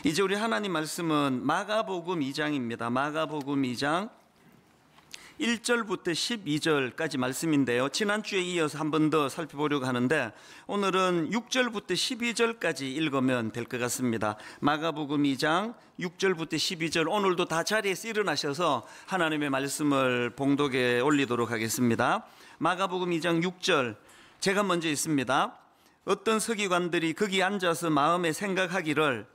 이제 우리 하나님 말씀은 마가복음 2장입니다. 마가복음 2장 1절부터 12절까지 말씀인데요. 지난주에 이어서 한 번 더 살펴보려고 하는데 오늘은 6절부터 12절까지 읽으면 될 것 같습니다. 마가복음 2장 6절부터 12절, 오늘도 다 자리에서 일어나셔서 하나님의 말씀을 봉독에 올리도록 하겠습니다. 마가복음 2장 6절, 제가 먼저 읽습니다. 어떤 서기관들이 거기 앉아서 마음에 생각하기를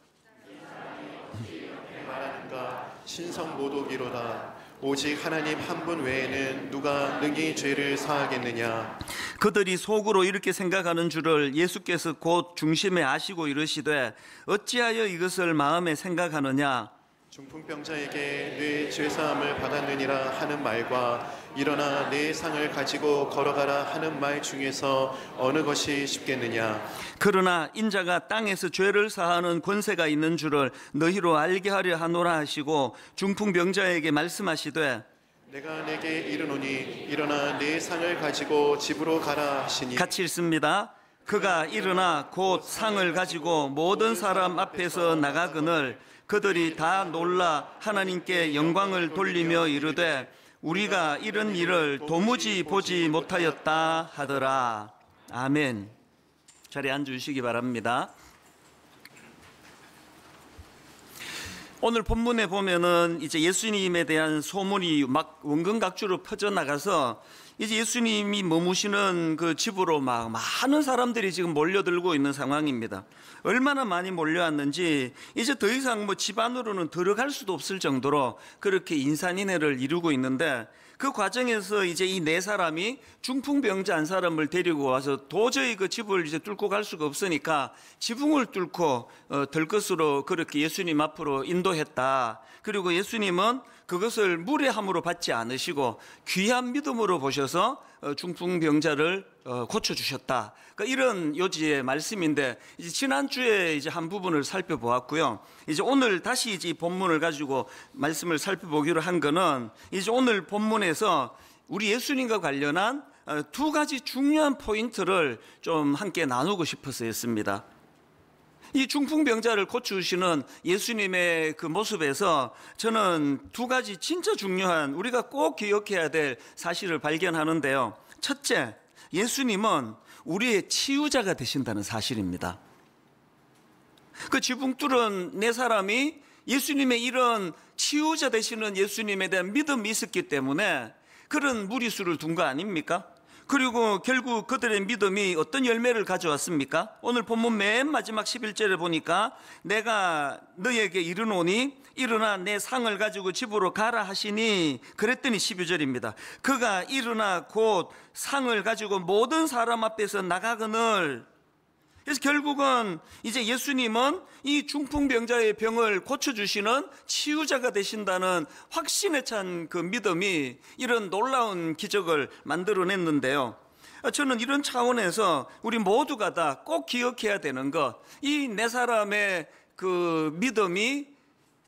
신성모독이로다. 오직 하나님 한 분 외에는 누가 능히 죄를 사하겠느냐. 그들이 속으로 이렇게 생각하는 줄을 예수께서 곧 중심에 아시고 이르시되 어찌하여 이것을 마음에 생각하느냐. 중풍병자에게 네 죄사함을 받았느니라 하는 말과 일어나 네 상을 가지고 걸어가라 하는 말 중에서 어느 것이 쉽겠느냐. 그러나 인자가 땅에서 죄를 사하는 권세가 있는 줄을 너희로 알게 하려 하노라 하시고 중풍병자에게 말씀하시되 내가 내게 이르노니 일어나 네 상을 가지고 집으로 가라 하시니. 같이 읽습니다. 그가 일어나 곧 상을 가지고 모든 사람 앞에서 나가거늘 그들이 다 놀라 하나님께 영광을 돌리며 이르되 우리가 이런 일을 도무지 보지 못하였다 하더라. 아멘. 자리에 앉으시기 바랍니다. 오늘 본문에 보면은 이제 예수님에 대한 소문이 막 원근각주로 퍼져나가서 이제 예수님이 머무시는 그 집으로 막 많은 사람들이 지금 몰려들고 있는 상황입니다. 얼마나 많이 몰려왔는지 이제 더 이상 뭐 집 안으로는 들어갈 수도 없을 정도로 그렇게 인산인해를 이루고 있는데, 그 과정에서 이제 이 네 사람이 중풍병자 한 사람을 데리고 와서 도저히 그 집을 이제 뚫고 갈 수가 없으니까 지붕을 뚫고 들것으로 그렇게 예수님 앞으로 인도했다. 그리고 예수님은 그것을 무례함으로 받지 않으시고 귀한 믿음으로 보셔서 중풍병자를 고쳐주셨다. 그러니까 이런 요지의 말씀인데, 이제 지난주에 이제 한 부분을 살펴보았고요. 이제 오늘 다시 이제 본문을 가지고 말씀을 살펴보기로 한 거는, 이제 오늘 본문에서 우리 예수님과 관련한 두 가지 중요한 포인트를 좀 함께 나누고 싶어서였습니다. 이 중풍병자를 고치시는 예수님의 그 모습에서 저는 두 가지 진짜 중요한, 우리가 꼭 기억해야 될 사실을 발견하는데요. 첫째, 예수님은 우리의 치유자가 되신다는 사실입니다. 그 지붕 뚫은 네 사람이 예수님의 이런 치유자 되시는 예수님에 대한 믿음이 있었기 때문에 그런 무리수를 둔 거 아닙니까? 그리고 결국 그들의 믿음이 어떤 열매를 가져왔습니까? 오늘 본문 맨 마지막 11절에 보니까 내가 너에게 이르노니 일어나 내 상을 가지고 집으로 가라 하시니, 그랬더니 12절입니다. 그가 일어나 곧 상을 가지고 모든 사람 앞에서 나가거늘. 그래서 결국은 이제 예수님은 이 중풍병자의 병을 고쳐주시는 치유자가 되신다는 확신에 찬 그 믿음이 이런 놀라운 기적을 만들어냈는데요. 저는 이런 차원에서 우리 모두가 다 꼭 기억해야 되는 것, 이 네 사람의 그 믿음이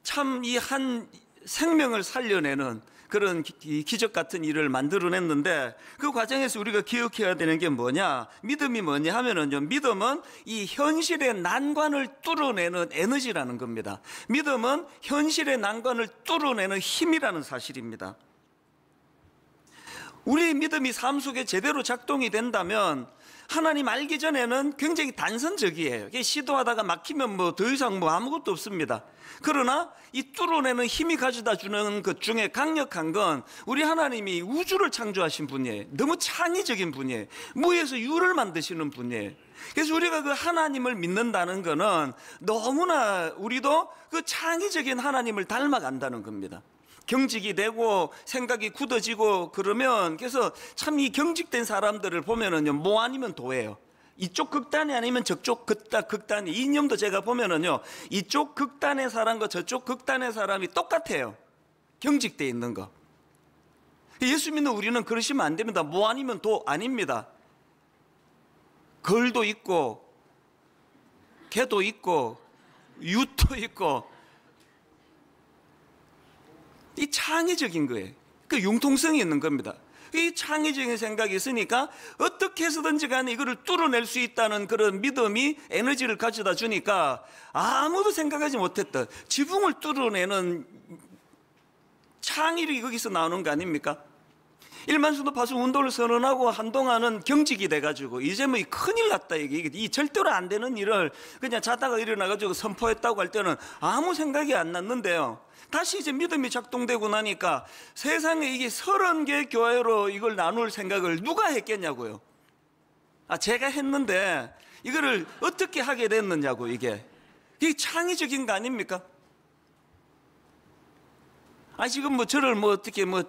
참 이 한 생명을 살려내는 그런 기적 같은 일을 만들어냈는데, 그 과정에서 우리가 기억해야 되는 게 뭐냐, 믿음이 뭐냐 하면은요, 믿음은 이 현실의 난관을 뚫어내는 에너지라는 겁니다. 믿음은 현실의 난관을 뚫어내는 힘이라는 사실입니다. 우리의 믿음이 삶 속에 제대로 작동이 된다면 하나님 알기 전에는 굉장히 단선적이에요. 시도하다가 막히면 뭐 더 이상 뭐 아무것도 없습니다. 그러나 이 뚫어내는 힘이 가져다 주는 것 중에 강력한 건 우리 하나님이 우주를 창조하신 분이에요. 너무 창의적인 분이에요. 무에서 유를 만드시는 분이에요. 그래서 우리가 그 하나님을 믿는다는 거는 너무나 우리도 그 창의적인 하나님을 닮아간다는 겁니다. 경직이 되고 생각이 굳어지고 그러면, 그래서 참 이 경직된 사람들을 보면은요, 뭐 아니면 도예요. 이쪽 극단이 아니면 저쪽 극단이, 이 이념도 제가 보면은요, 이쪽 극단의 사람과 저쪽 극단의 사람이 똑같아요. 경직되어 있는 거. 예수 믿는 우리는 그러시면 안 됩니다. 뭐 아니면 도 아닙니다. 걸도 있고 개도 있고 유도 있고, 이 창의적인 거예요. 그 융통성이 있는 겁니다. 이 창의적인 생각이 있으니까 어떻게 해서든지 간에 이거를 뚫어낼 수 있다는 그런 믿음이 에너지를 가져다 주니까 아무도 생각하지 못했던 지붕을 뚫어내는 창의력이 거기서 나오는 거 아닙니까? 일만수도 파수 운동을 선언하고 한동안은 경직이 돼가지고 이제 뭐 큰일 났다, 이게 이 절대로 안 되는 일을 그냥 자다가 일어나가지고 선포했다고 할 때는 아무 생각이 안 났는데요, 다시 이제 믿음이 작동되고 나니까 세상에 이게 30개 교회로 이걸 나눌 생각을 누가 했겠냐고요. 제가 했는데 이거를 어떻게 하게 됐느냐고. 이게 창의적인 거 아닙니까? 지금 뭐 저를 뭐 어떻게 뭐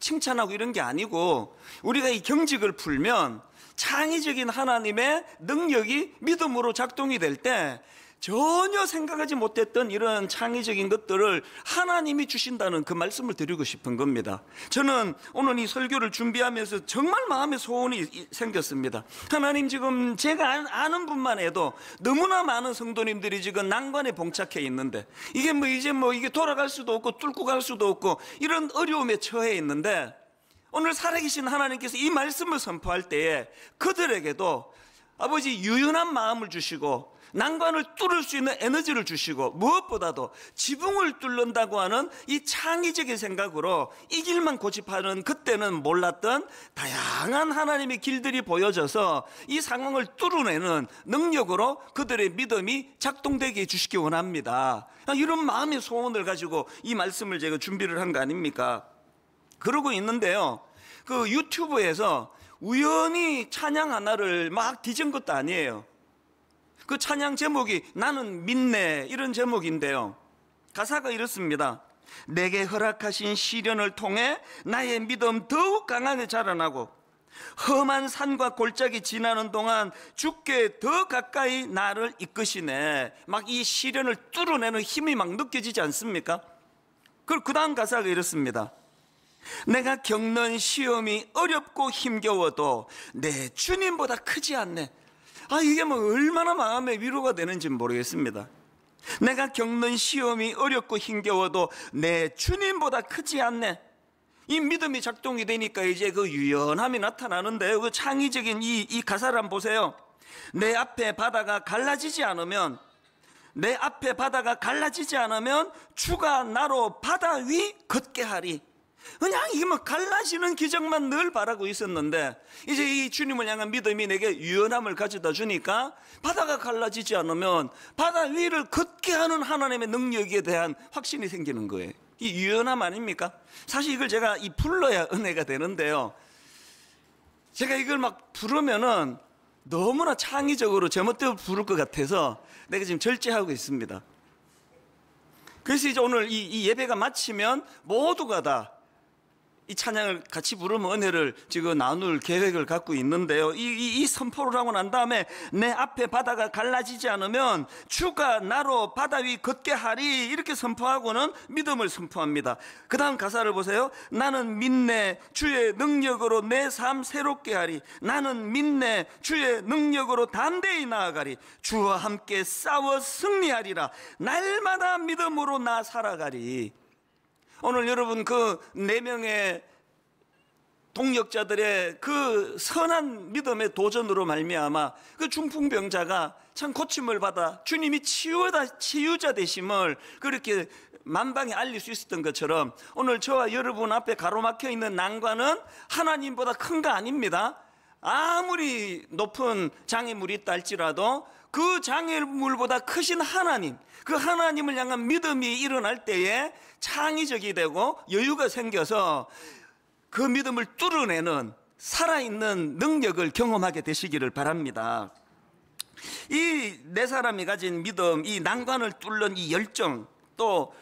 칭찬하고 이런 게 아니고, 우리가 이 경직을 풀면 창의적인 하나님의 능력이 믿음으로 작동이 될 때 전혀 생각하지 못했던 이런 창의적인 것들을 하나님이 주신다는 그 말씀을 드리고 싶은 겁니다. 저는 오늘 이 설교를 준비하면서 정말 마음에 소원이 생겼습니다. 하나님, 지금 제가 아는 분만 해도 너무나 많은 성도님들이 지금 난관에 봉착해 있는데, 이게 이게 돌아갈 수도 없고 뚫고 갈 수도 없고 이런 어려움에 처해 있는데, 오늘 살아계신 하나님께서 이 말씀을 선포할 때에 그들에게도 아버지 유연한 마음을 주시고 난관을 뚫을 수 있는 에너지를 주시고, 무엇보다도 지붕을 뚫는다고 하는 이 창의적인 생각으로 이 길만 고집하는 그때는 몰랐던 다양한 하나님의 길들이 보여져서 이 상황을 뚫어내는 능력으로 그들의 믿음이 작동되게 해주시기 원합니다. 이런 마음의 소원을 가지고 이 말씀을 제가 준비를 한 거 아닙니까? 그러고 있는데요, 그 유튜브에서 우연히 찬양 하나를 막 뒤진 것도 아니에요. 그 찬양 제목이 나는 믿네, 이런 제목인데요, 가사가 이렇습니다. 내게 허락하신 시련을 통해 나의 믿음 더욱 강하게 자라나고, 험한 산과 골짜기 지나는 동안 주께 더 가까이 나를 이끄시네. 막 이 시련을 뚫어내는 힘이 막 느껴지지 않습니까? 그 다음 가사가 이렇습니다. 내가 겪는 시험이 어렵고 힘겨워도 내 주님보다 크지 않네. 이게 뭐 얼마나 마음의 위로가 되는지 모르겠습니다. 내가 겪는 시험이 어렵고 힘겨워도 내 주님보다 크지 않네. 이 믿음이 작동이 되니까 이제 그 유연함이 나타나는데요, 그 창의적인 이 가사를 한번 보세요. 내 앞에 바다가 갈라지지 않으면 주가 나로 바다 위 걷게 하리. 그냥 이게 뭐 갈라지는 기적만 늘 바라고 있었는데, 이제 이 주님을 향한 믿음이 내게 유연함을 가져다 주니까 바다가 갈라지지 않으면 바다 위를 걷게 하는 하나님의 능력에 대한 확신이 생기는 거예요. 이 유연함 아닙니까? 사실 이걸 제가 불러야 은혜가 되는데요, 제가 이걸 막 부르면은 너무나 창의적으로 제멋대로 부를 것 같아서 내가 지금 절제하고 있습니다. 그래서 이제 오늘 이 예배가 마치면 모두가 다 이 찬양을 같이 부르면 은혜를 지금 나눌 계획을 갖고 있는데요, 이 선포를 하고 난 다음에 내 앞에 바다가 갈라지지 않으면 주가 나로 바다 위 걷게 하리, 이렇게 선포하고는 믿음을 선포합니다. 그 다음 가사를 보세요. 나는 믿네 주의 능력으로 내 삶 새롭게 하리. 나는 믿네 주의 능력으로 담대히 나아가리. 주와 함께 싸워 승리하리라. 날마다 믿음으로 나 살아가리. 오늘 여러분 그 4명의 동역자들의 그 선한 믿음의 도전으로 말미암아 그 중풍병자가 참 고침을 받아 주님이 치유자 되심을 그렇게 만방에 알릴 수 있었던 것처럼, 오늘 저와 여러분 앞에 가로막혀 있는 난관은 하나님보다 큰 거 아닙니다. 아무리 높은 장애물이 있다 할지라도 그 장애물보다 크신 하나님, 그 하나님을 향한 믿음이 일어날 때에 창의적이 되고 여유가 생겨서 그 믿음을 뚫어내는 살아있는 능력을 경험하게 되시기를 바랍니다. 이 4사람이 가진 믿음, 이 난관을 뚫는 이 열정, 또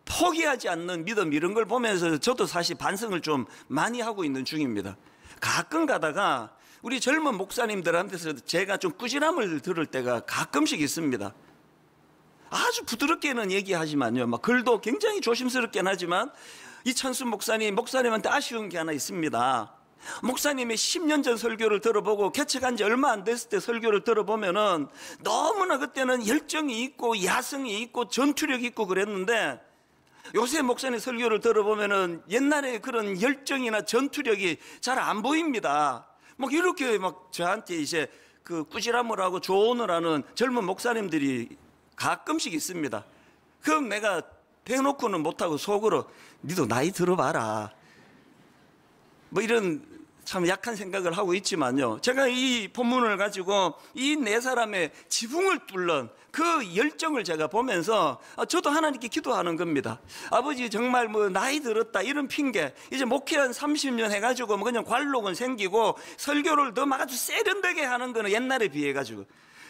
포기하지 않는 믿음, 이런 걸 보면서 저도 사실 반성을 좀 많이 하고 있는 중입니다. 가끔 가다가 우리 젊은 목사님들한테서 제가 좀 꾸지람을 들을 때가 가끔씩 있습니다. 아주 부드럽게는 얘기하지만요, 막 글도 굉장히 조심스럽게는 하지만, 이찬수 목사님한테 아쉬운 게 하나 있습니다. 목사님의 10년 전 설교를 들어보고 개척한 지 얼마 안 됐을 때 설교를 들어보면은 너무나 그때는 열정이 있고 야성이 있고 전투력이 있고 그랬는데, 요새 목사님 설교를 들어보면은 옛날에 그런 열정이나 전투력이 잘 안 보입니다. 막 이렇게 막 저한테 이제 그 꾸지람을 하고 조언을 하는 젊은 목사님들이 가끔씩 있습니다. 그럼 내가 대놓고는 못하고 속으로 니도 나이 들어봐라, 뭐 이런 참 약한 생각을 하고 있지만요, 제가 이 본문을 가지고 이 네 사람의 지붕을 뚫는 그 열정을 제가 보면서 저도 하나님께 기도하는 겁니다. 아버지, 정말 뭐 나이 들었다 이런 핑계, 이제 목회한 30년 해가지고 뭐 그냥 관록은 생기고 설교를 더 아주 세련되게 하는 거는 옛날에 비해 가지고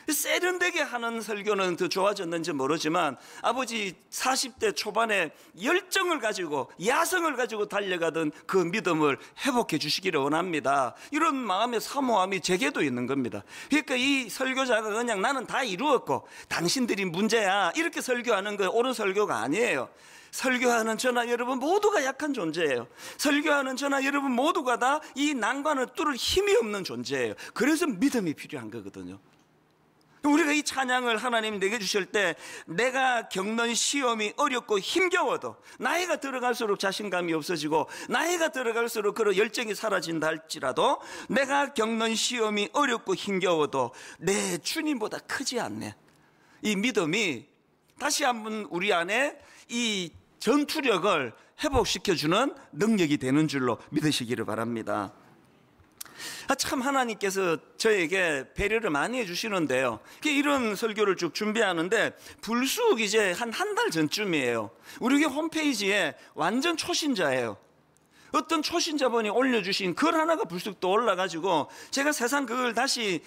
세련되게 하는 설교는 더 좋아졌는지 모르지만, 아버지 40대 초반에 열정을 가지고 야성을 가지고 달려가던 그 믿음을 회복해 주시기를 원합니다. 이런 마음의 사모함이 제게도 있는 겁니다. 그러니까 이 설교자가 그냥 나는 다 이루었고 당신들이 문제야 이렇게 설교하는 거 옳은 설교가 아니에요. 설교하는 저나 여러분 모두가 약한 존재예요. 설교하는 저나 여러분 모두가 다 이 난관을 뚫을 힘이 없는 존재예요. 그래서 믿음이 필요한 거거든요. 우리가 이 찬양을 하나님 내게 주실 때, 내가 겪는 시험이 어렵고 힘겨워도, 나이가 들어갈수록 자신감이 없어지고 나이가 들어갈수록 그런 열정이 사라진다 할지라도, 내가 겪는 시험이 어렵고 힘겨워도 내 주님보다 크지 않네, 이 믿음이 다시 한번 우리 안에 이 전투력을 회복시켜주는 능력이 되는 줄로 믿으시기를 바랍니다. 참 하나님께서 저에게 배려를 많이 해주시는데요, 이런 설교를 쭉 준비하는데 불쑥 이제 한 달 전쯤이에요. 우리 교회 홈페이지에 완전 초신자예요. 어떤 초신자분이 올려주신 글 하나가 불쑥 또 올라가지고 제가 세상 그걸 다시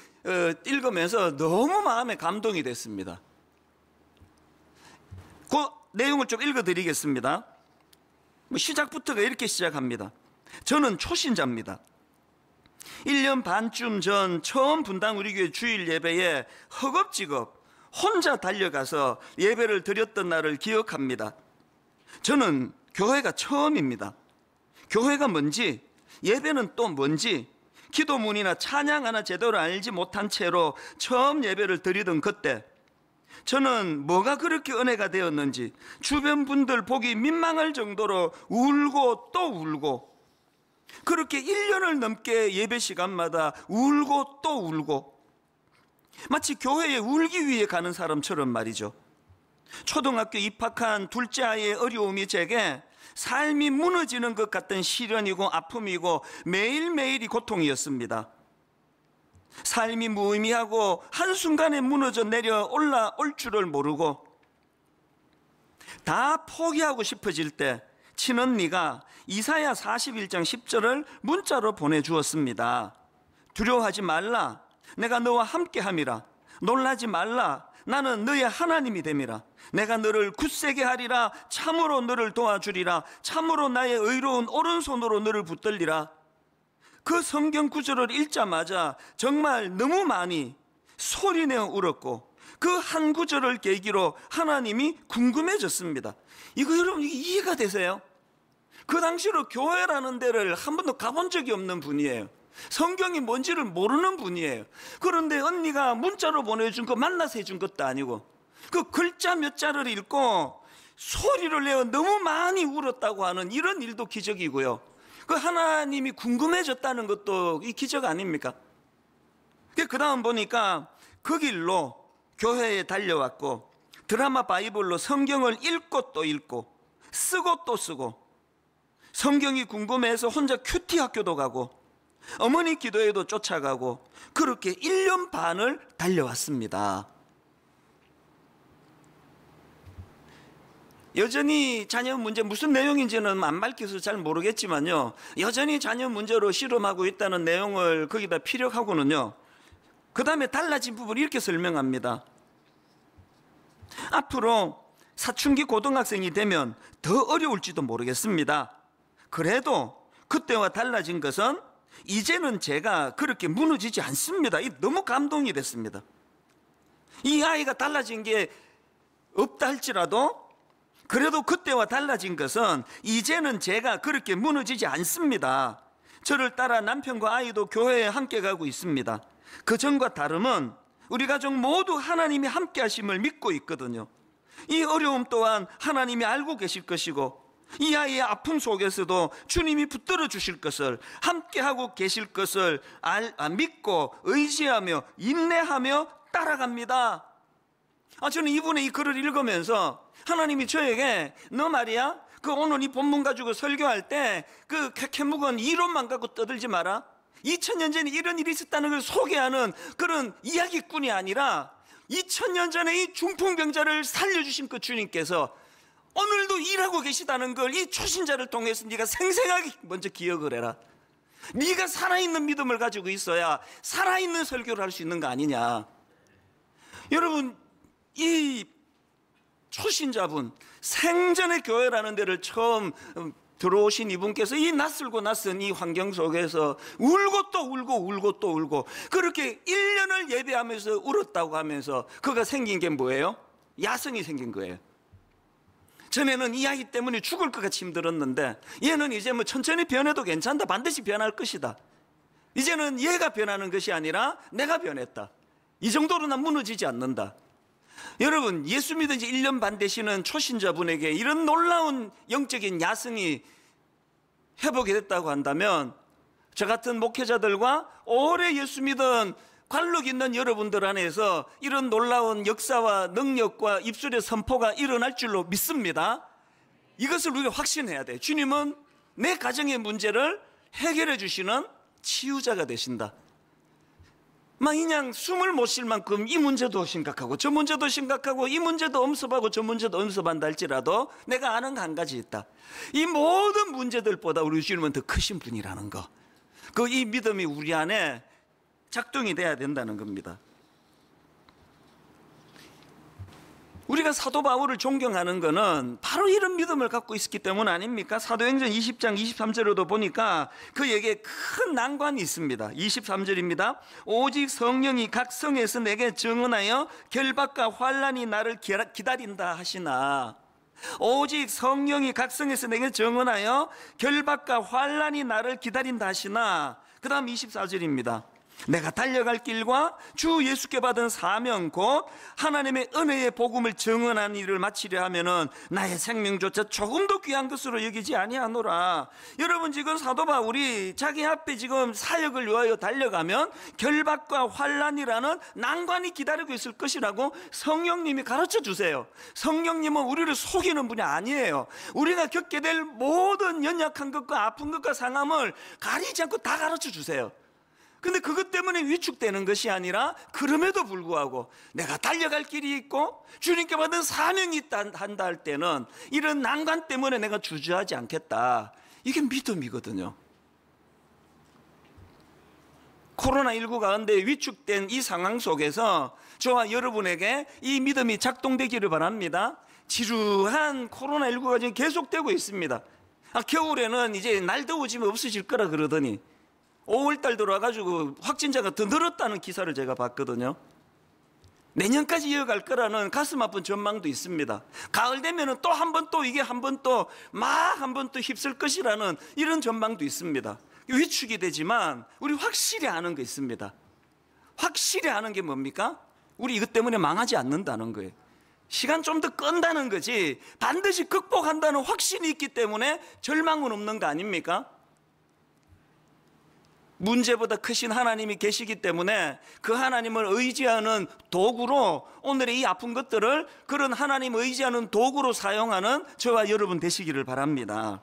읽으면서 너무 마음에 감동이 됐습니다. 그 내용을 좀 읽어드리겠습니다. 시작부터가 이렇게 시작합니다. 저는 초신자입니다. 1년 반쯤 전 처음 분당 우리 교회 주일 예배에 허겁지겁 혼자 달려가서 예배를 드렸던 날을 기억합니다. 저는 교회가 처음입니다. 교회가 뭔지, 예배는 또 뭔지, 기도문이나 찬양 하나 제대로 알지 못한 채로 처음 예배를 드리던 그때, 저는 뭐가 그렇게 은혜가 되었는지 주변 분들 보기 민망할 정도로 울고 또 울고, 그렇게 1년을 넘게 예배 시간마다 울고 또 울고, 마치 교회에 울기 위해 가는 사람처럼 말이죠. 초등학교 입학한 둘째 아이의 어려움이 제게 삶이 무너지는 것 같은 시련이고 아픔이고 매일매일이 고통이었습니다. 삶이 무의미하고 한순간에 무너져 내려 올라올 줄을 모르고 다 포기하고 싶어질 때 친언니가 이사야 41장 10절을 문자로 보내주었습니다. 두려워하지 말라, 내가 너와 함께함이라. 놀라지 말라, 나는 너의 하나님이 됨이라. 내가 너를 굳세게 하리라. 참으로 너를 도와주리라. 참으로 나의 의로운 오른손으로 너를 붙들리라. 그 성경 구절을 읽자마자 정말 너무 많이 소리내어 울었고, 그 한 구절을 계기로 하나님이 궁금해졌습니다. 이거 여러분 이해가 되세요? 그 당시로 교회라는 데를 한 번도 가본 적이 없는 분이에요. 성경이 뭔지를 모르는 분이에요. 그런데 언니가 문자로 보내준 거 만나서 해준 것도 아니고, 그 글자 몇 자를 읽고 소리를 내어 너무 많이 울었다고 하는 이런 일도 기적이고요, 그 하나님이 궁금해졌다는 것도 이 기적 아닙니까? 그 다음 보니까 그 길로 교회에 달려왔고, 드라마 바이블로 성경을 읽고 또 읽고 쓰고 또 쓰고, 성경이 궁금해서 혼자 큐티 학교도 가고 어머니 기도회도 쫓아가고, 그렇게 1년 반을 달려왔습니다. 여전히 자녀 문제, 무슨 내용인지는 안 밝혀서 잘 모르겠지만요, 여전히 자녀 문제로 씨름하고 있다는 내용을 거기다 피력하고는요, 그 다음에 달라진 부분을 이렇게 설명합니다. 앞으로 사춘기 고등학생이 되면 더 어려울지도 모르겠습니다. 그래도 그때와 달라진 것은 이제는 제가 그렇게 무너지지 않습니다. 너무 감동이 됐습니다. 이 아이가 달라진 게 없다 할지라도 그래도 그때와 달라진 것은 이제는 제가 그렇게 무너지지 않습니다. 저를 따라 남편과 아이도 교회에 함께 가고 있습니다. 그 전과 다름은 우리 가족 모두 하나님이 함께 하심을 믿고 있거든요. 이 어려움 또한 하나님이 알고 계실 것이고 이 아이의 아픔 속에서도 주님이 붙들어 주실 것을, 함께하고 계실 것을 믿고 의지하며 인내하며 따라갑니다. 저는 이분의 이 글을 읽으면서 하나님이 저에게 너 말이야 오늘 이 본문 가지고 설교할 때 캐묵은 이론만 갖고 떠들지 마라. 2000년 전에 이런 일이 있었다는 걸 소개하는 그런 이야기꾼이 아니라 2000년 전에 이 중풍병자를 살려주신 그 주님께서 오늘도 일하고 계시다는 걸 이 초신자를 통해서 네가 생생하게 먼저 기억을 해라. 네가 살아있는 믿음을 가지고 있어야 살아있는 설교를 할 수 있는 거 아니냐. 여러분, 이 초신자분, 생전의 교회라는 데를 처음 들어오신 이분께서 이 낯설고 낯선 이 환경 속에서 울고 또 울고 울고 또 울고 그렇게 1년을 예배하면서 울었다고 하면서 그가 생긴 게 뭐예요? 야성이 생긴 거예요. 전에는 이 아이 때문에 죽을 것 같이 힘들었는데 얘는 이제 천천히 변해도 괜찮다, 반드시 변할 것이다. 이제는 얘가 변하는 것이 아니라 내가 변했다. 이 정도로 난 무너지지 않는다. 여러분, 예수 믿은 지 1년 반 되시는 초신자분에게 이런 놀라운 영적인 야성이 회복이 됐다고 한다면 저 같은 목회자들과 오래 예수 믿은 관록 있는 여러분들 안에서 이런 놀라운 역사와 능력과 입술의 선포가 일어날 줄로 믿습니다. 이것을 우리가 확신해야 돼. 주님은 내 가정의 문제를 해결해 주시는 치유자가 되신다. 그냥 숨을 못 쉴 만큼 이 문제도 심각하고 저 문제도 심각하고 이 문제도 엄습하고 저 문제도 엄습한다 할지라도 내가 아는 거 한 가지 있다. 이 모든 문제들보다 우리 주님은 더 크신 분이라는 거, 이 믿음이 우리 안에 작동이 돼야 된다는 겁니다. 우리가 사도 바울을 존경하는 것은 바로 이런 믿음을 갖고 있었기 때문 아닙니까? 사도행전 20장 23절에도 보니까 그에게 큰 난관이 있습니다. 23절입니다. 오직 성령이 각 성에서 내게 증언하여 결박과 환난이 나를 기다린다 하시나. 오직 성령이 각 성에서 내게 증언하여 결박과 환난이 나를 기다린다 하시나. 그 다음 24절입니다. 내가 달려갈 길과 주 예수께 받은 사명 곧 하나님의 은혜의 복음을 증언한 일을 마치려 하면은 나의 생명조차 조금도 귀한 것으로 여기지 아니하노라. 여러분, 지금 사도 바울이 자기 앞에 지금 사역을 위하여 달려가면 결박과 환난이라는 난관이 기다리고 있을 것이라고 성령님이 가르쳐 주세요. 성령님은 우리를 속이는 분이 아니에요. 우리가 겪게 될 모든 연약한 것과 아픈 것과 상함을 가리지 않고 다 가르쳐 주세요. 근데 그것 때문에 위축되는 것이 아니라 그럼에도 불구하고 내가 달려갈 길이 있고 주님께 받은 사명이 있다 한다 할 때는 이런 난관 때문에 내가 주저하지 않겠다. 이게 믿음이거든요. 코로나19 가운데 위축된 이 상황 속에서 저와 여러분에게 이 믿음이 작동되기를 바랍니다. 지루한 코로나19가 지금 계속되고 있습니다. 겨울에는 이제 날 더워지면 없어질 거라 그러더니 5월달 들어와가지고 확진자가 더 늘었다는 기사를 제가 봤거든요. 내년까지 이어갈 거라는 가슴 아픈 전망도 있습니다. 가을 되면은 또 한 번 또 이게 한 번 또 막 한 번 또 휩쓸 것이라는 이런 전망도 있습니다. 위축이 되지만 우리 확실히 아는 게 있습니다. 확실히 아는 게 뭡니까? 우리 이것 때문에 망하지 않는다는 거예요. 시간 좀 더 끈다는 거지 반드시 극복한다는 확신이 있기 때문에 절망은 없는 거 아닙니까? 문제보다 크신 하나님이 계시기 때문에 그 하나님을 의지하는 도구로 오늘의 이 아픈 것들을 그런 하나님 의지하는 도구로 사용하는 저와 여러분 되시기를 바랍니다.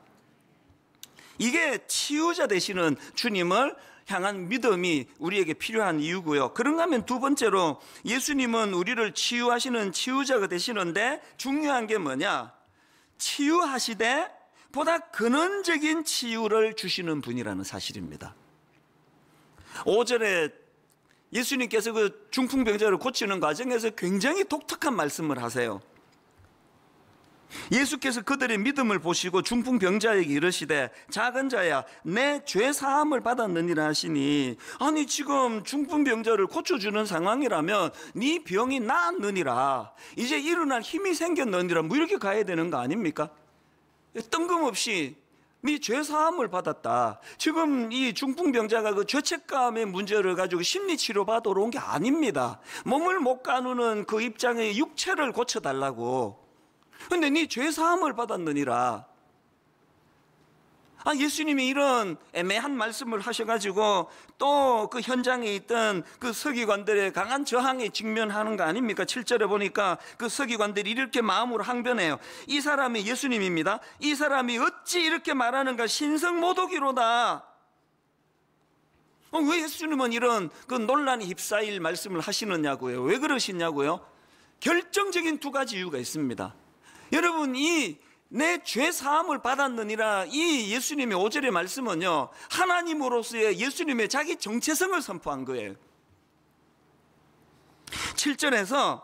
이게 치유자 되시는 주님을 향한 믿음이 우리에게 필요한 이유고요. 그런가 하면 두 번째로 예수님은 우리를 치유하시는 치유자가 되시는데 중요한 게 뭐냐? 치유하시되 보다 근원적인 치유를 주시는 분이라는 사실입니다. 5절에 예수님께서 그 중풍병자를 고치는 과정에서 굉장히 독특한 말씀을 하세요. 예수께서 그들의 믿음을 보시고 중풍병자에게 이르시되 작은 자야 내 죄 사함을 받았느니라 하시니, 아니 지금 중풍병자를 고쳐주는 상황이라면 네 병이 나았느니라, 이제 일어날 힘이 생겼느니라, 뭐 이렇게 가야 되는 거 아닙니까? 뜬금없이 네 죄 사함을 받았다. 지금 이 중풍병자가 그 죄책감의 문제를 가지고 심리치료 받으러 온 게 아닙니다. 몸을 못 가누는 그 입장에 육체를 고쳐달라고. 근데 네 죄 사함을 받았느니라. 예수님이 이런 애매한 말씀을 하셔가지고 또 그 현장에 있던 그 서기관들의 강한 저항에 직면하는 거 아닙니까? 7절에 보니까 그 서기관들이 이렇게 마음으로 항변해요. 이 사람이 예수님입니다. 이 사람이 어찌 이렇게 말하는가? 신성모독이로다. 왜 예수님은 이런 그 논란에 휩싸일 말씀을 하시느냐고요? 왜 그러시냐고요? 결정적인 두 가지 이유가 있습니다. 여러분, 내 죄 사함을 받았느니라, 이 예수님의 5절의 말씀은요, 하나님으로서의 예수님의 자기 정체성을 선포한 거예요. 7절에서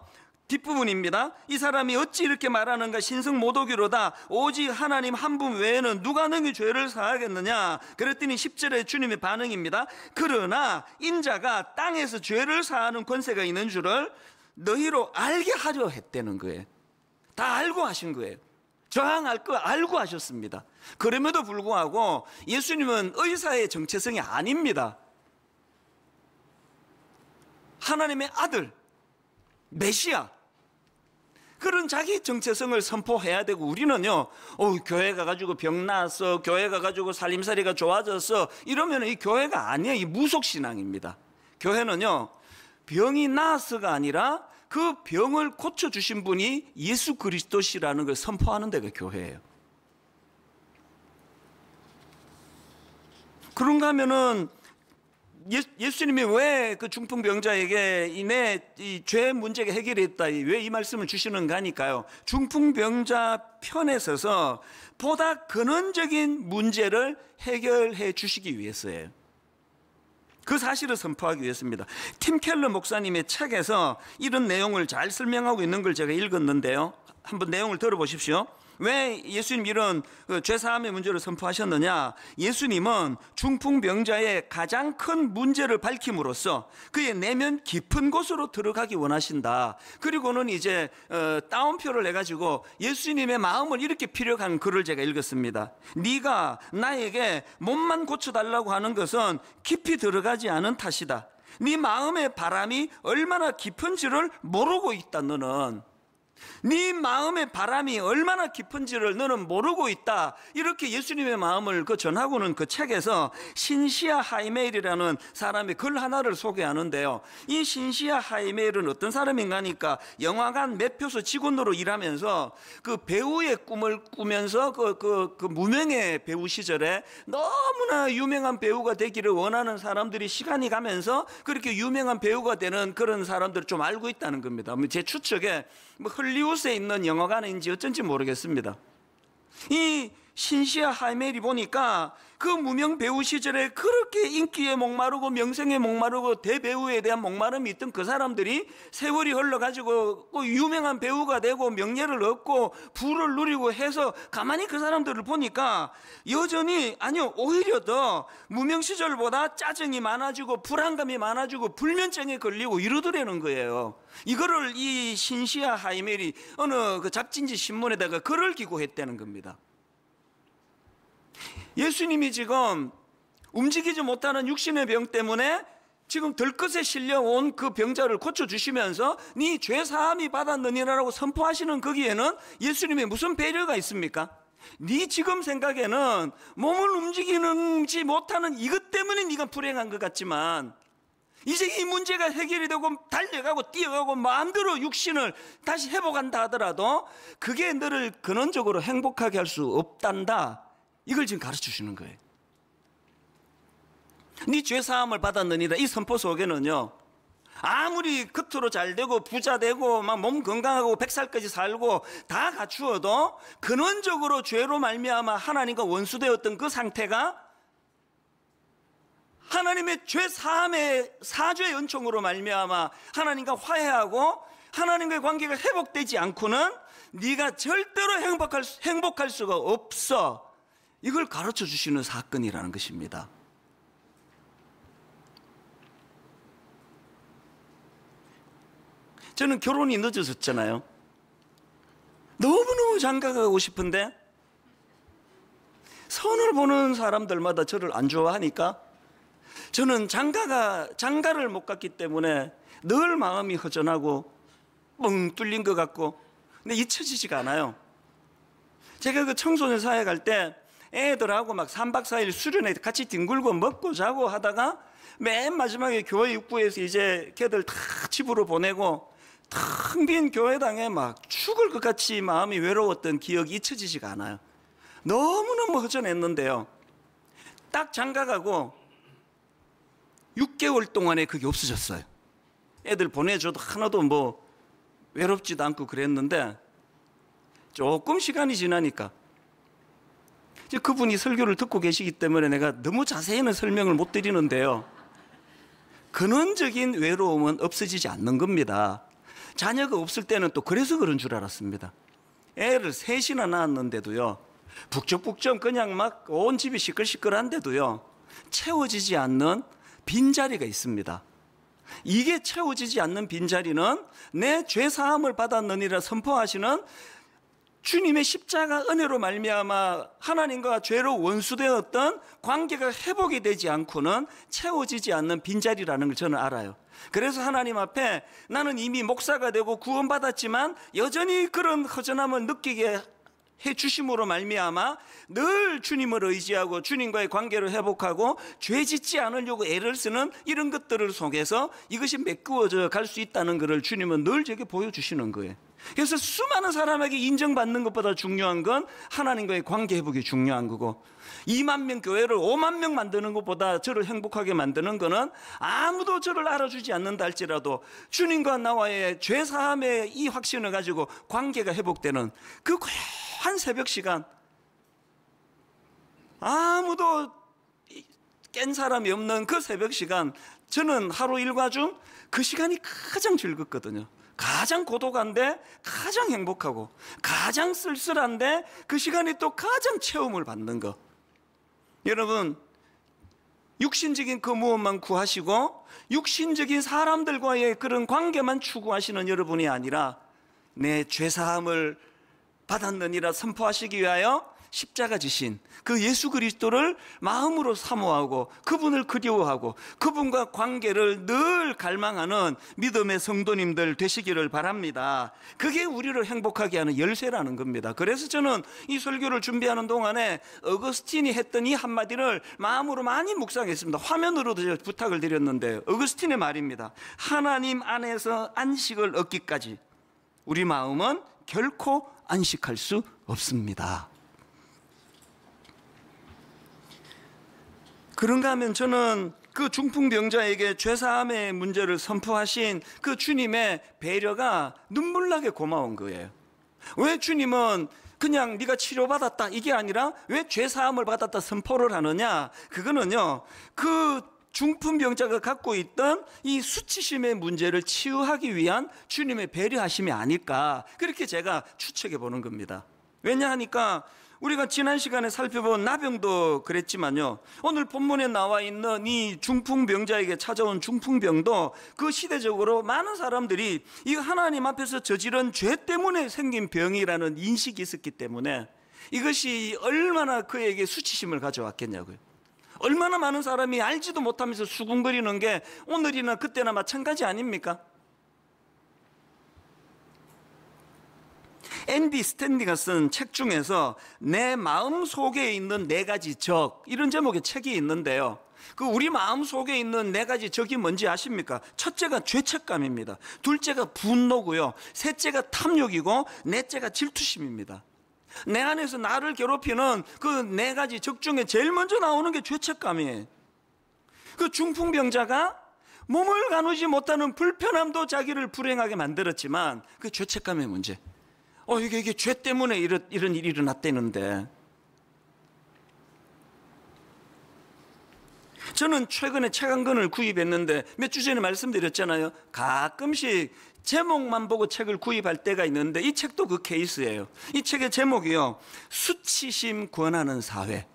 뒷부분입니다. 이 사람이 어찌 이렇게 말하는가? 신성모독이로다. 오직 하나님 한 분 외에는 누가 능히 죄를 사하겠느냐? 그랬더니 10절에 주님의 반응입니다. 그러나 인자가 땅에서 죄를 사하는 권세가 있는 줄을 너희로 알게 하려 했다는 거예요. 다 알고 하신 거예요. 저항할 거 알고 하셨습니다. 그럼에도 불구하고 예수님은 의사의 정체성이 아닙니다. 하나님의 아들, 메시아, 그런 자기 정체성을 선포해야 되고, 우리는요, 교회 가가지고 병 나았어, 교회 가가지고 살림살이가 좋아졌어, 이러면 이 교회가 아니에요. 이 무속신앙입니다. 교회는요, 병이 나았어가 아니라 그 병을 고쳐주신 분이 예수 그리스도시라는 걸 선포하는 데가 교회예요. 그런가 하면은 예수님이 왜 그 중풍병자에게 이 죄 문제가 해결했다, 왜 이 말씀을 주시는가 하니까요, 중풍병자 편에 서서 보다 근원적인 문제를 해결해 주시기 위해서예요. 그 사실을 선포하기 위해서입니다. 팀 켈러 목사님의 책에서 이런 내용을 잘 설명하고 있는 걸 제가 읽었는데요, 한번 내용을 들어보십시오. 왜 예수님 이런 죄사함의 문제를 선포하셨느냐? 예수님은 중풍병자의 가장 큰 문제를 밝힘으로써 그의 내면 깊은 곳으로 들어가기 원하신다. 그리고는 이제 따옴표를 해가지고 예수님의 마음을 이렇게 피력한 글을 제가 읽었습니다. 네가 나에게 몸만 고쳐달라고 하는 것은 깊이 들어가지 않은 탓이다. 네 마음의 바람이 얼마나 깊은지를 모르고 있다. 너는 네 마음의 바람이 얼마나 깊은지를 너는 모르고 있다. 이렇게 예수님의 마음을 전하고는 그 책에서 신시아 하이메일이라는 사람의 글 하나를 소개하는데요, 이 신시아 하이메일은 어떤 사람인가 하니까 영화관 매표소 직원으로 일하면서 그 배우의 꿈을 꾸면서 그 무명의 배우 시절에 너무나 유명한 배우가 되기를 원하는 사람들이 시간이 가면서 그렇게 유명한 배우가 되는 그런 사람들을 좀 알고 있다는 겁니다. 제 추측에 헐리우드에 있는 영화관인지 어쩐지 모르겠습니다. 이 신시아 하이멜이 보니까 그 무명 배우 시절에 그렇게 인기에 목마르고 명성에 목마르고 대배우에 대한 목마름이 있던 그 사람들이 세월이 흘러가지고 유명한 배우가 되고 명예를 얻고 부를 누리고 해서 가만히 그 사람들을 보니까 여전히, 아니요, 오히려 더 무명 시절보다 짜증이 많아지고 불안감이 많아지고 불면증에 걸리고 이러더라는 거예요. 이거를 이 신시아 하이멜이 어느 그 잡지인지 신문에다가 글을 기고했다는 겁니다. 예수님이 지금 움직이지 못하는 육신의 병 때문에 지금 들것에 실려온 그 병자를 고쳐주시면서 네 죄사함이 받았느니라고 선포하시는 거기에는 예수님의 무슨 배려가 있습니까? 네 지금 생각에는 몸을 움직이지 못하는 이것 때문에 네가 불행한 것 같지만, 이제 이 문제가 해결이 되고 달려가고 뛰어가고 마음대로 육신을 다시 회복한다 하더라도 그게 너를 근원적으로 행복하게 할 수 없단다. 이걸 지금 가르쳐 주시는 거예요. 네 죄사함을 받았느니라, 이 선포 속에는요, 아무리 겉으로 잘 되고 부자 되고 막 몸 건강하고 100살까지 살고 다 갖추어도 근원적으로 죄로 말미암아 하나님과 원수되었던 그 상태가 하나님의 죄사함의 사죄의 은총으로 말미암아 하나님과 화해하고 하나님과의 관계가 회복되지 않고는 네가 절대로 행복할 수가 없어. 이걸 가르쳐 주시는 사건이라는 것입니다. 저는 결혼이 늦어졌잖아요. 너무너무 장가가고 싶은데 손을 보는 사람들마다 저를 안 좋아하니까 저는 장가를 못 갔기 때문에 늘 마음이 허전하고 뻥 뚫린 것 같고, 근데 잊혀지지가 않아요. 제가 그 청소년 사회 갈 때 애들하고 막 3박 4일 수련회 같이 뒹굴고 먹고 자고 하다가 맨 마지막에 교회 입구에서 이제 걔들 다 집으로 보내고 텅 빈 교회당에 막 죽을 것 같이 마음이 외로웠던 기억이 잊혀지지가 않아요. 너무너무 허전했는데요, 딱 장가가고 6개월 동안에 그게 없어졌어요. 애들 보내줘도 하나도 뭐 외롭지도 않고 그랬는데 조금 시간이 지나니까 이제 그분이 설교를 듣고 계시기 때문에 내가 너무 자세히는 설명을 못 드리는데요, 근원적인 외로움은 없어지지 않는 겁니다. 자녀가 없을 때는 또 그래서 그런 줄 알았습니다. 애를 셋이나 낳았는데도요, 북적북적 그냥 막 온 집이 시끌시끌한데도요 채워지지 않는 빈자리가 있습니다. 이게 채워지지 않는 빈자리는 내 죄사함을 받았느니라 선포하시는 주님의 십자가 은혜로 말미암아 하나님과 죄로 원수되었던 관계가 회복이 되지 않고는 채워지지 않는 빈자리라는 걸 저는 알아요. 그래서 하나님 앞에 나는 이미 목사가 되고 구원받았지만 여전히 그런 허전함을 느끼게 해주심으로 말미암아 늘 주님을 의지하고 주님과의 관계를 회복하고 죄 짓지 않으려고 애를 쓰는 이런 것들을 속에서 이것이 메꾸어져 갈 수 있다는 것을 주님은 늘 제게 보여주시는 거예요. 그래서 수많은 사람에게 인정받는 것보다 중요한 건 하나님과의 관계 회복이 중요한 거고, 2만 명 교회를 5만 명 만드는 것보다 저를 행복하게 만드는 거는 아무도 저를 알아주지 않는다 할지라도 주님과 나와의 죄사함의 이 확신을 가지고 관계가 회복되는 그 고요한 새벽 시간, 아무도 깬 사람이 없는 그 새벽 시간, 저는 하루 일과 중 그 시간이 가장 즐겁거든요. 가장 고독한데 가장 행복하고, 가장 쓸쓸한데 그 시간이 또 가장 체험을 받는 것. 여러분, 육신적인 그 무엇만 구하시고 육신적인 사람들과의 그런 관계만 추구하시는 여러분이 아니라 내 죄사함을 받았느니라 선포하시기 위하여 십자가 지신 그 예수 그리스도를 마음으로 사모하고 그분을 그리워하고 그분과 관계를 늘 갈망하는 믿음의 성도님들 되시기를 바랍니다. 그게 우리를 행복하게 하는 열쇠라는 겁니다. 그래서 저는 이 설교를 준비하는 동안에 어거스틴이 했던 이 한마디를 마음으로 많이 묵상했습니다. 화면으로도 부탁을 드렸는데 어거스틴의 말입니다. 하나님 안에서 안식을 얻기까지 우리 마음은 결코 안식할 수 없습니다. 그런가 하면 저는 그 중풍병자에게 죄사함의 문제를 선포하신 그 주님의 배려가 눈물나게 고마운 거예요. 왜 주님은 그냥 네가 치료받았다 이게 아니라 왜 죄사함을 받았다 선포를 하느냐? 그거는요, 그 중풍병자가 갖고 있던 이 수치심의 문제를 치유하기 위한 주님의 배려하심이 아닐까, 그렇게 제가 추측해 보는 겁니다. 왜냐하니까 우리가 지난 시간에 살펴본 나병도 그랬지만요, 오늘 본문에 나와 있는 이 중풍병자에게 찾아온 중풍병도 그 시대적으로 많은 사람들이 이 하나님 앞에서 저지른 죄 때문에 생긴 병이라는 인식이 있었기 때문에 이것이 얼마나 그에게 수치심을 가져왔겠냐고요. 얼마나 많은 사람이 알지도 못하면서 수군거리는 게 오늘이나 그때나 마찬가지 아닙니까? 앤디 스탠리가 쓴 책 중에서 내 마음 속에 있는 4가지 적, 이런 제목의 책이 있는데요, 그 우리 마음 속에 있는 4가지 적이 뭔지 아십니까? 첫째가 죄책감입니다. 둘째가 분노고요, 셋째가 탐욕이고 넷째가 질투심입니다. 내 안에서 나를 괴롭히는 그 4가지 적 중에 제일 먼저 나오는 게 죄책감이에요. 그 중풍병자가 몸을 가누지 못하는 불편함도 자기를 불행하게 만들었지만 그 죄책감의 문제, 이게 죄 때문에 이런 일이 일어났다는데, 저는 최근에 책 한 권을 구입했는데 몇 주 전에 말씀드렸잖아요. 가끔씩 제목만 보고 책을 구입할 때가 있는데 이 책도 그 케이스예요. 이 책의 제목이요, 수치심 권하는 사회.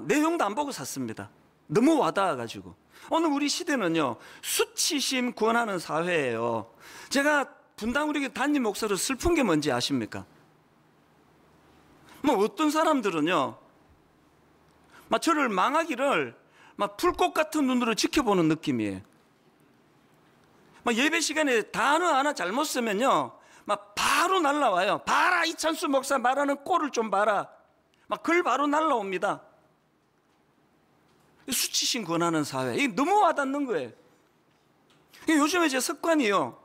내용도 안 보고 샀습니다. 너무 와닿아가지고. 오늘 우리 시대는요, 수치심 권하는 사회예요. 제가 분당 우리 담임 목사로 슬픈 게 뭔지 아십니까? 뭐 어떤 사람들은요, 막 저를 망하기를 막 불꽃 같은 눈으로 지켜보는 느낌이에요. 막 예배 시간에 단어 하나 잘못 쓰면요, 막 바로 날라와요. 봐라, 이찬수 목사 말하는 꼴을 좀 봐라. 막 글 바로 날라옵니다. 수치심 권하는 사회, 이게 너무 와닿는 거예요. 요즘에 제 습관이요,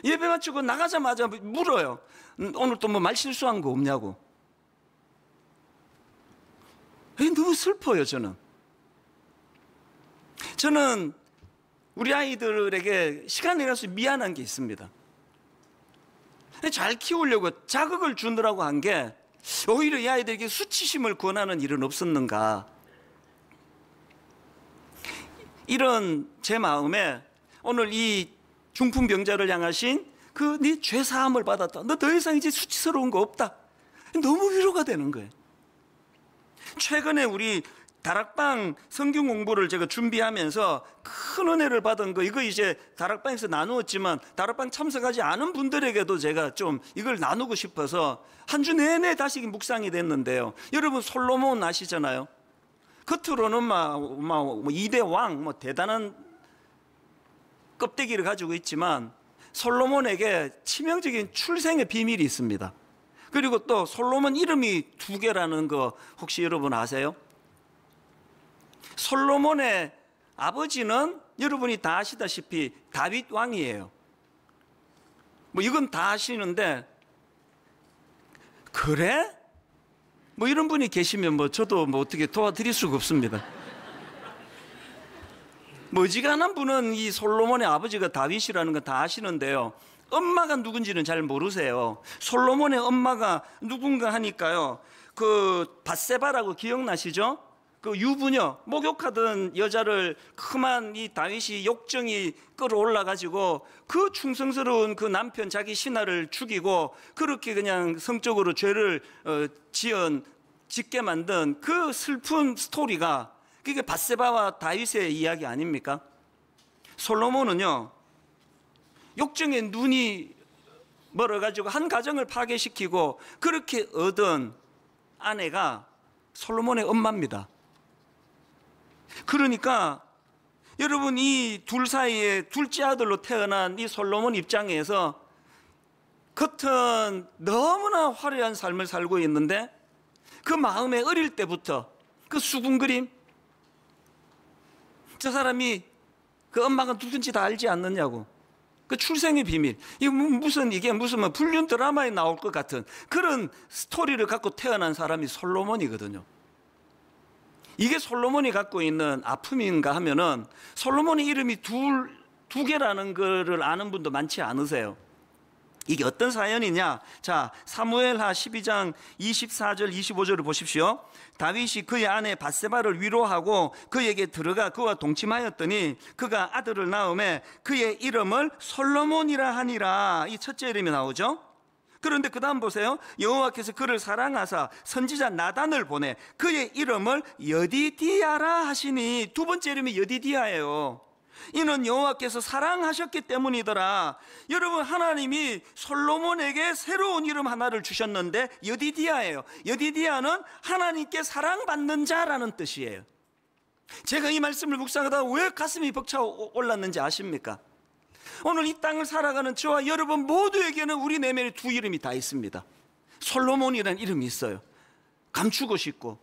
예배 마치고 나가자마자 물어요. 오늘 또 뭐 말 실수한 거 없냐고. 너무 슬퍼요. 저는 우리 아이들에게 시간 내가서 미안한 게 있습니다. 잘 키우려고 자극을 주느라고 한 게 오히려 이 아이들에게 수치심을 권하는 일은 없었는가, 이런 제 마음에 오늘 이 중풍병자를 향하신 그 네 죄사함을 받았다, 너 더 이상 이제 수치스러운 거 없다, 너무 위로가 되는 거예요. 최근에 우리 다락방 성경 공부를 제가 준비하면서 큰 은혜를 받은 거, 이거 이제 다락방에서 나누었지만 다락방 참석하지 않은 분들에게도 제가 좀 이걸 나누고 싶어서 한 주 내내 다시 묵상이 됐는데요. 여러분 솔로몬 아시잖아요. 겉으로는 막 2대 왕, 대단한 껍데기를 가지고 있지만 솔로몬에게 치명적인 출생의 비밀이 있습니다. 그리고 또 솔로몬 이름이 2개라는 거 혹시 여러분 아세요? 솔로몬의 아버지는 여러분이 다 아시다시피 다윗 왕이에요. 뭐 이건 다 아시는데, 그래? 뭐 이런 분이 계시면 뭐 저도 뭐 어떻게 도와드릴 수가 없습니다. 어지간한 분은 이 솔로몬의 아버지가 다윗이라는 거 다 아시는데요, 엄마가 누군지는 잘 모르세요. 솔로몬의 엄마가 누군가 하니까요, 그 밧세바라고 기억나시죠? 그 유부녀, 목욕하던 여자를 그만 이 다윗이 욕정이 끌어올라가지고 그 충성스러운 그 남편 자기 신하를 죽이고 그렇게 그냥 성적으로 죄를 짓게 만든 그 슬픈 스토리가, 그게 밧세바와 다윗의 이야기 아닙니까? 솔로몬은요, 욕정에 눈이 멀어가지고 한 가정을 파괴시키고 그렇게 얻은 아내가 솔로몬의 엄마입니다. 그러니까 여러분, 이 둘 사이에 둘째 아들로 태어난 이 솔로몬 입장에서 겉은 너무나 화려한 삶을 살고 있는데 그 마음에 어릴 때부터 그 수군그림, 저 사람이 그 엄마가 누군지 다 알지 않느냐고, 그 출생의 비밀, 이게 무슨 불륜 드라마에 나올 것 같은 그런 스토리를 갖고 태어난 사람이 솔로몬이거든요. 이게 솔로몬이 갖고 있는 아픔인가 하면은, 솔로몬의 이름이 두 개라는 거를 아는 분도 많지 않으세요. 이게 어떤 사연이냐? 자, 사무엘하 12장 24절 25절을 보십시오. 다윗이 그의 아내 밧세바를 위로하고 그에게 들어가 그와 동침하였더니 그가 아들을 낳음에 그의 이름을 솔로몬이라 하니라. 이 첫째 이름이 나오죠. 그런데 그 다음 보세요. 여호와께서 그를 사랑하사 선지자 나단을 보내 그의 이름을 여디디아라 하시니. 두 번째 이름이 여디디아예요. 이는 여호와께서 사랑하셨기 때문이더라. 여러분, 하나님이 솔로몬에게 새로운 이름 하나를 주셨는데 여디디아예요. 여디디아는 하나님께 사랑받는 자라는 뜻이에요. 제가 이 말씀을 묵상하다가 왜 가슴이 벅차 올랐는지 아십니까? 오늘 이 땅을 살아가는 저와 여러분 모두에게는 우리 내면에 두 이름이 다 있습니다. 솔로몬이라는 이름이 있어요. 감추고 싶고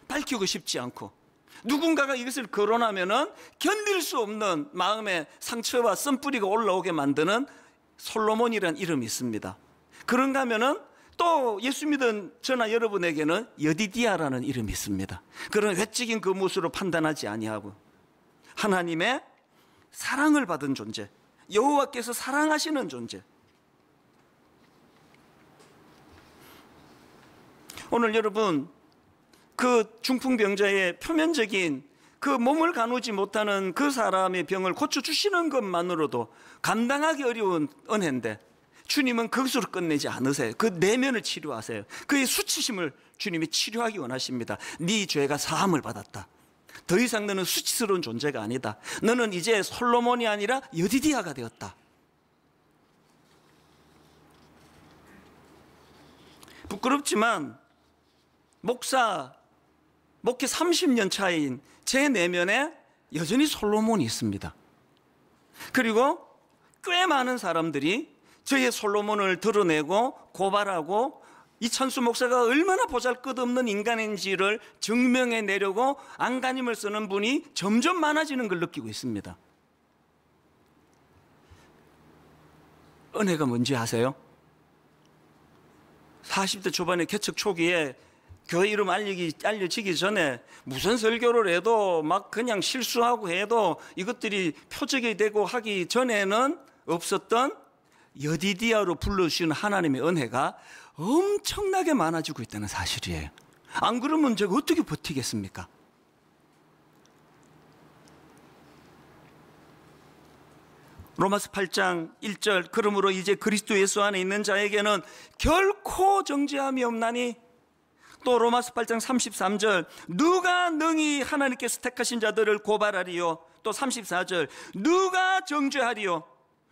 밝히고 싶지 않고, 누군가가 이것을 거론하면은 견딜 수 없는 마음의 상처와 쓴뿌리가 올라오게 만드는 솔로몬이라는 이름이 있습니다. 그런가 하면은 또 예수 믿은 저나 여러분에게는 여디디아라는 이름이 있습니다. 그런 외적인 그 모습으로 판단하지 아니하고 하나님의 사랑을 받은 존재, 여호와께서 사랑하시는 존재. 오늘 여러분, 그 중풍병자의 표면적인 그 몸을 가누지 못하는 그 사람의 병을 고쳐주시는 것만으로도 감당하기 어려운 은혜인데 주님은 그것으로 끝내지 않으세요. 그 내면을 치료하세요. 그의 수치심을 주님이 치료하기 원하십니다. 네 죄가 사함을 받았다. 더 이상 너는 수치스러운 존재가 아니다. 너는 이제 솔로몬이 아니라 여디디아가 되었다. 부끄럽지만 목회 30년 차인 제 내면에 여전히 솔로몬이 있습니다. 그리고 꽤 많은 사람들이 저의 솔로몬을 드러내고 고발하고 이찬수 목사가 얼마나 보잘것없는 인간인지를 증명해내려고 안간힘을 쓰는 분이 점점 많아지는 걸 느끼고 있습니다. 은혜가 뭔지 아세요? 40대 초반의 개척 초기에 교회 이름 알려지기 전에 무슨 설교를 해도 막 그냥 실수하고 해도 이것들이 표적이 되고 하기 전에는 없었던 여디디아로 불러주시는 하나님의 은혜가 엄청나게 많아지고 있다는 사실이에요. 안 그러면 제가 어떻게 버티겠습니까? 로마서 8장 1절 그러므로 이제 그리스도 예수 안에 있는 자에게는 결코 정죄함이 없나니, 또 로마서 8장 33절 누가 능히 하나님께서 택하신 자들을 고발하리요, 또 34절 누가 정죄하리요,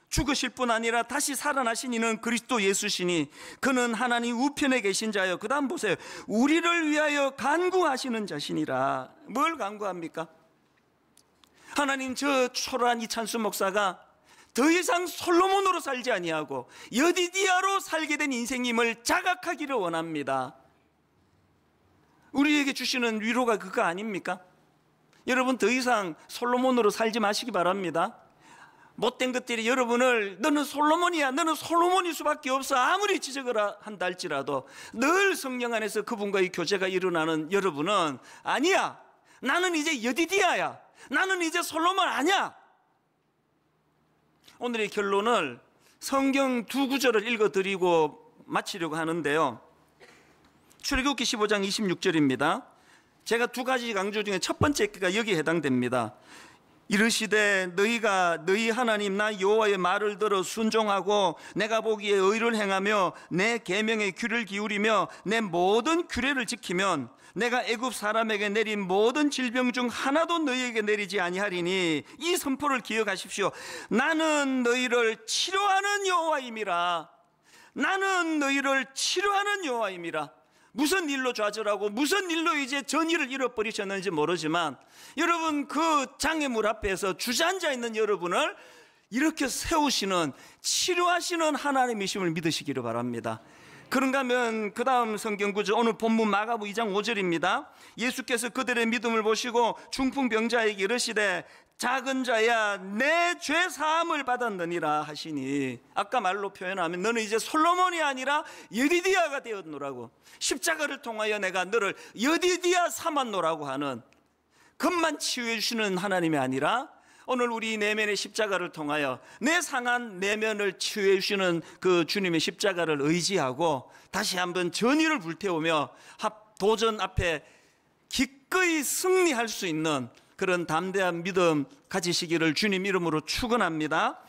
죽으실 뿐 아니라 다시 살아나신 이는 그리스도 예수시니 그는 하나님 우편에 계신 자요. 그 다음 보세요. 우리를 위하여 간구하시는 자시니라. 뭘 간구합니까? 하나님, 저 초라한 이찬수 목사가 더 이상 솔로몬으로 살지 아니하고 여디디아로 살게 된 인생임을 자각하기를 원합니다. 우리에게 주시는 위로가 그거 아닙니까? 여러분, 더 이상 솔로몬으로 살지 마시기 바랍니다. 못된 것들이 여러분을 너는 솔로몬이야, 너는 솔로몬일 수밖에 없어 아무리 지적을 한다 할지라도 늘 성령 안에서 그분과의 교제가 일어나는 여러분은 아니야, 나는 이제 여디디아야, 나는 이제 솔로몬 아니야. 오늘의 결론을 성경 두 구절을 읽어드리고 마치려고 하는데요, 출애굽기 15장 26절입니다. 제가 두 가지 강조 중에 첫 번째가 여기에 해당됩니다. 이르시되 너희가 너희 하나님 나 여호와의 말을 들어 순종하고 내가 보기에 의를 행하며 내 계명에 귀를 기울이며 내 모든 규례를 지키면 내가 애굽 사람에게 내린 모든 질병 중 하나도 너희에게 내리지 아니하리니 이 선포를 기억하십시오. 나는 너희를 치료하는 여호와임이라. 나는 너희를 치료하는 여호와임이라. 무슨 일로 좌절하고 무슨 일로 이제 전의를 잃어버리셨는지 모르지만 여러분, 그 장애물 앞에서 주저앉아 있는 여러분을 이렇게 세우시는, 치료하시는 하나님이심을 믿으시기를 바랍니다. 그런가 하면 그 다음 성경 구절, 오늘 본문 마가복음 2장 5절입니다. 예수께서 그들의 믿음을 보시고 중풍병자에게 이르시되 작은 자야 내 죄 사함을 받았느니라 하시니, 아까 말로 표현하면 너는 이제 솔로몬이 아니라 여디디아가 되었노라고, 십자가를 통하여 내가 너를 여디디아 삼았노라고 하는, 급만 치유해 주시는 하나님이 아니라 오늘 우리 내면의 십자가를 통하여 내 상한 내면을 치유해 주시는 그 주님의 십자가를 의지하고 다시 한번 전의를 불태우며 도전 앞에 기꺼이 승리할 수 있는 그런 담대한 믿음 가지시기를 주님 이름으로 축원합니다.